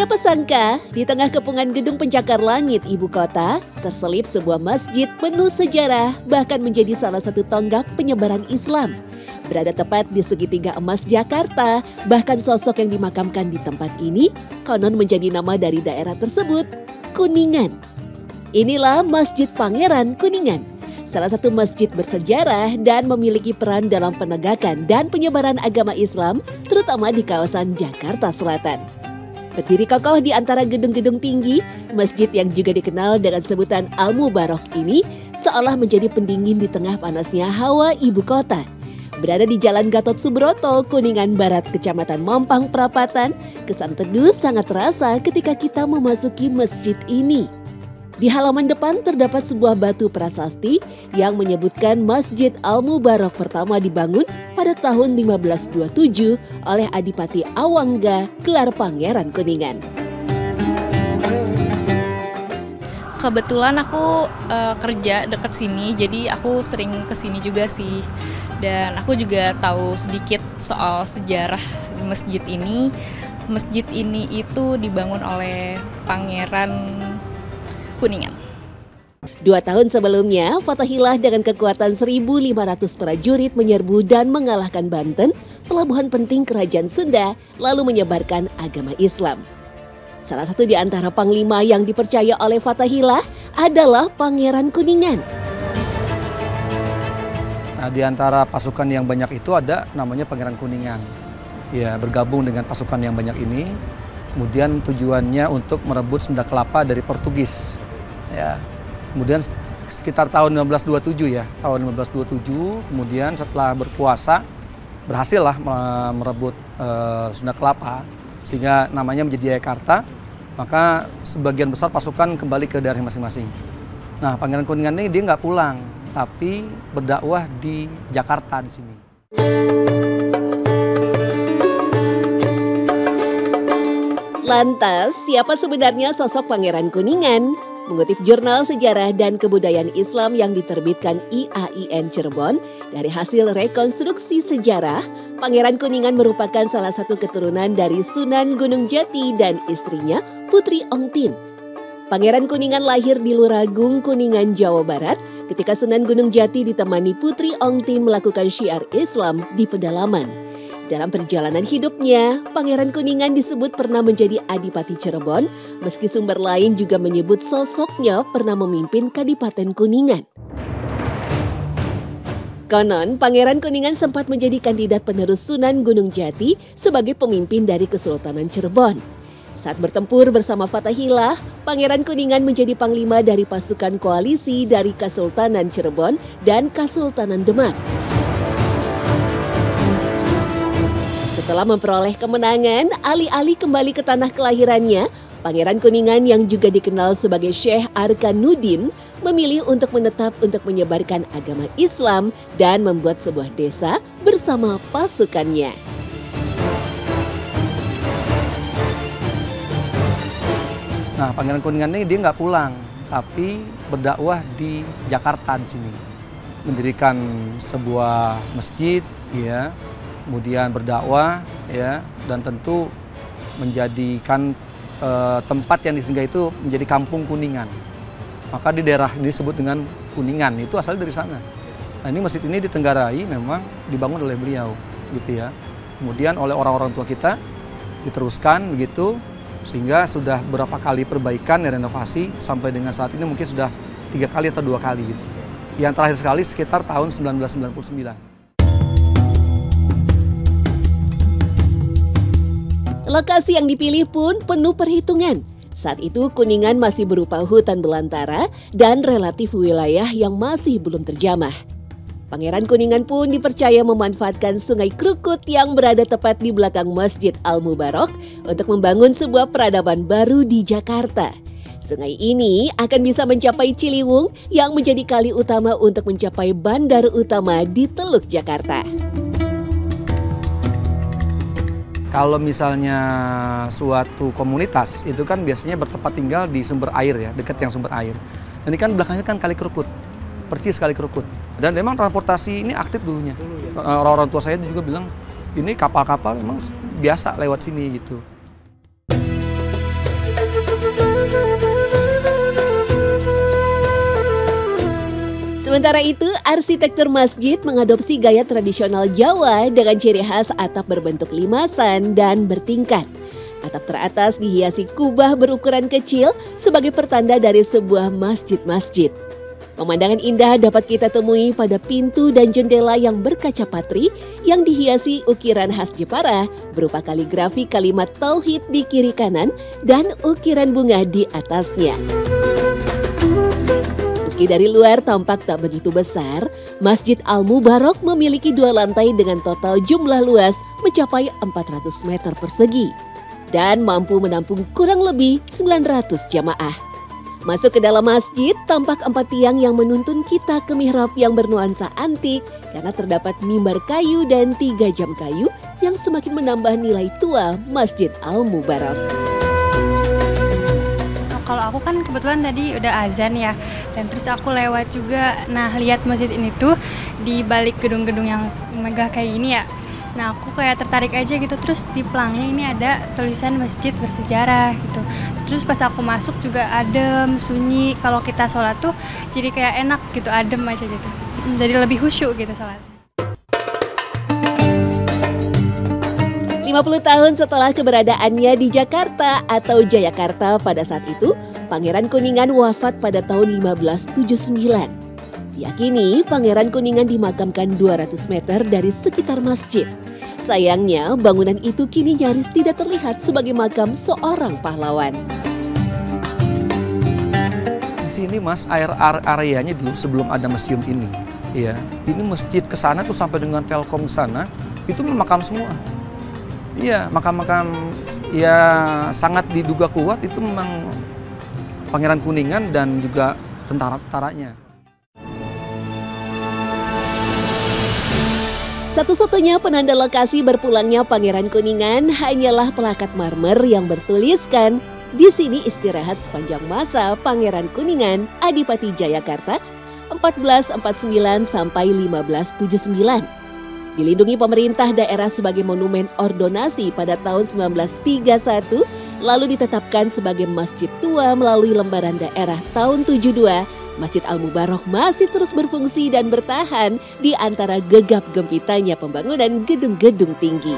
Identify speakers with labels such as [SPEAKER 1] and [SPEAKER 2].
[SPEAKER 1] Siapa sangka, di tengah kepungan gedung pencakar langit ibu kota, terselip sebuah masjid penuh sejarah, bahkan menjadi salah satu tonggak penyebaran Islam. Berada tepat di segitiga emas Jakarta, bahkan sosok yang dimakamkan di tempat ini konon menjadi nama dari daerah tersebut, Kuningan. Inilah Masjid Pangeran Kuningan, salah satu masjid bersejarah dan memiliki peran dalam penegakan dan penyebaran agama Islam, terutama di kawasan Jakarta Selatan. Berdiri kokoh di antara gedung-gedung tinggi, masjid yang juga dikenal dengan sebutan Al-Mubarok ini seolah menjadi pendingin di tengah panasnya hawa ibu kota. Berada di Jalan Gatot Subroto, Kuningan Barat, Kecamatan Mampang Perapatan, kesan teduh sangat terasa ketika kita memasuki masjid ini. Di halaman depan terdapat sebuah batu prasasti yang menyebutkan Masjid Al-Mubarok pertama dibangun pada tahun 1527 oleh Adipati Awangga, gelar Pangeran Kuningan.
[SPEAKER 2] Kebetulan aku kerja dekat sini, jadi aku sering kesini juga sih. Dan aku juga tahu sedikit soal sejarah masjid ini. Masjid ini itu dibangun oleh Pangeran Kuningan.
[SPEAKER 1] 2 tahun sebelumnya, Fathahillah dengan kekuatan 1.500 prajurit menyerbu dan mengalahkan Banten, pelabuhan penting kerajaan Sunda, lalu menyebarkan agama Islam. Salah satu di antara panglima yang dipercaya oleh Fathahillah adalah Pangeran Kuningan.
[SPEAKER 3] Nah, di antara pasukan yang banyak itu ada namanya Pangeran Kuningan. Ya, bergabung dengan pasukan yang banyak ini, kemudian tujuannya untuk merebut Sunda Kelapa dari Portugis. Ya, kemudian sekitar tahun 1527 ya, tahun 1527, kemudian setelah berkuasa berhasillah merebut Sunda Kelapa sehingga namanya menjadi Jayakarta. Maka sebagian besar pasukan kembali ke daerah masing-masing. Nah, Pangeran Kuningan ini dia nggak pulang, tapi berdakwah di Jakarta di sini.
[SPEAKER 1] Lantas, siapa sebenarnya sosok Pangeran Kuningan? Mengutip Jurnal Sejarah dan Kebudayaan Islam yang diterbitkan IAIN Cirebon, dari hasil rekonstruksi sejarah, Pangeran Kuningan merupakan salah satu keturunan dari Sunan Gunung Jati dan istrinya, Putri Ongtin. Pangeran Kuningan lahir di Luragung, Kuningan, Jawa Barat, ketika Sunan Gunung Jati ditemani Putri Ongtin melakukan syiar Islam di pedalaman. Dalam perjalanan hidupnya, Pangeran Kuningan disebut pernah menjadi Adipati Cirebon, meski sumber lain juga menyebut sosoknya pernah memimpin Kadipaten Kuningan. Konon, Pangeran Kuningan sempat menjadi kandidat penerus Sunan Gunung Jati sebagai pemimpin dari Kesultanan Cirebon. Saat bertempur bersama Fathahillah, Pangeran Kuningan menjadi panglima dari pasukan koalisi dari Kesultanan Cirebon dan Kesultanan Demak. Setelah memperoleh kemenangan, alih-alih kembali ke tanah kelahirannya, Pangeran Kuningan yang juga dikenal sebagai Syekh Arkanuddin memilih untuk menetap untuk menyebarkan agama Islam dan membuat sebuah desa bersama pasukannya.
[SPEAKER 3] Nah, Pangeran Kuningan ini dia nggak pulang, tapi berdakwah di Jakarta di sini, mendirikan sebuah masjid, ya, kemudian berdakwah, ya, dan tentu menjadikan tempat yang disinggahi itu menjadi Kampung Kuningan. Maka di daerah ini disebut dengan Kuningan, itu asalnya dari sana. Nah, ini masjid ini di Tenggarai memang dibangun oleh beliau, gitu ya. Kemudian oleh orang-orang tua kita diteruskan begitu. Sehingga sudah berapa kali perbaikan dan renovasi sampai dengan saat ini mungkin sudah 3 kali atau 2 kali gitu. Yang terakhir sekali sekitar tahun 1999.
[SPEAKER 1] Lokasi yang dipilih pun penuh perhitungan. Saat itu Kuningan masih berupa hutan belantara dan relatif wilayah yang masih belum terjamah. Pangeran Kuningan pun dipercaya memanfaatkan Sungai Krukut yang berada tepat di belakang Masjid Al-Mubarok untuk membangun sebuah peradaban baru di Jakarta. Sungai ini akan bisa mencapai Ciliwung yang menjadi kali utama untuk mencapai bandar utama di Teluk Jakarta.
[SPEAKER 3] Kalau misalnya suatu komunitas itu kan biasanya bertempat tinggal di sumber air ya, dekat yang sumber air. Dan ini kan belakangnya kan Kali Krukut. Percis Kali Krukut. Dan memang transportasi ini aktif dulunya. Orang-orang tua saya juga bilang ini kapal-kapal memang biasa lewat sini gitu.
[SPEAKER 1] Sementara itu, arsitektur masjid mengadopsi gaya tradisional Jawa dengan ciri khas atap berbentuk limasan dan bertingkat. Atap teratas dihiasi kubah berukuran kecil sebagai pertanda dari sebuah masjid-masjid. Pemandangan indah dapat kita temui pada pintu dan jendela yang berkaca patri yang dihiasi ukiran khas Jepara berupa kaligrafi kalimat tauhid di kiri kanan dan ukiran bunga di atasnya. Meski dari luar tampak tak begitu besar, Masjid Al-Mubarok memiliki 2 lantai dengan total jumlah luas mencapai 400 meter persegi dan mampu menampung kurang lebih 900 jamaah. Masuk ke dalam masjid, tampak 4 tiang yang menuntun kita ke mihrab yang bernuansa antik karena terdapat mimbar kayu dan 3 jam kayu yang semakin menambah nilai tua Masjid Al-Mubarok.
[SPEAKER 4] Kalau aku kan kebetulan tadi udah azan ya, dan terus aku lewat juga, nah lihat masjid ini tuh di balik gedung-gedung yang megah kayak gini ya. Nah aku kayak tertarik aja gitu, terus di pelangnya ini ada tulisan masjid bersejarah gitu. Terus pas aku masuk juga adem, sunyi, kalau kita sholat tuh jadi kayak enak gitu, adem aja gitu. Jadi lebih khusyuk gitu sholat.
[SPEAKER 1] 50 tahun setelah keberadaannya di Jakarta atau Jayakarta pada saat itu, Pangeran Kuningan wafat pada tahun 1579. Diyakini Pangeran Kuningan dimakamkan 200 meter dari sekitar masjid. Sayangnya bangunan itu kini nyaris tidak terlihat sebagai makam seorang pahlawan.
[SPEAKER 3] Di sini Mas, areanya dulu sebelum ada museum ini. Ya, ini masjid ke sana tuh sampai dengan Telkom ke sana, itu makam semua. Iya, makam-makam ya sangat diduga kuat itu memang Pangeran Kuningan dan juga tentara-tentaranya.
[SPEAKER 1] Satu-satunya penanda lokasi berpulangnya Pangeran Kuningan hanyalah plakat marmer yang bertuliskan di sini istirahat sepanjang masa Pangeran Kuningan Adipati Jayakarta 1449 sampai 1579. Dilindungi pemerintah daerah sebagai monumen ordonasi pada tahun 1931, lalu ditetapkan sebagai masjid tua melalui lembaran daerah tahun 72. Masjid Al-Mubarok masih terus berfungsi dan bertahan di antara gegap gempitanya pembangunan gedung-gedung tinggi.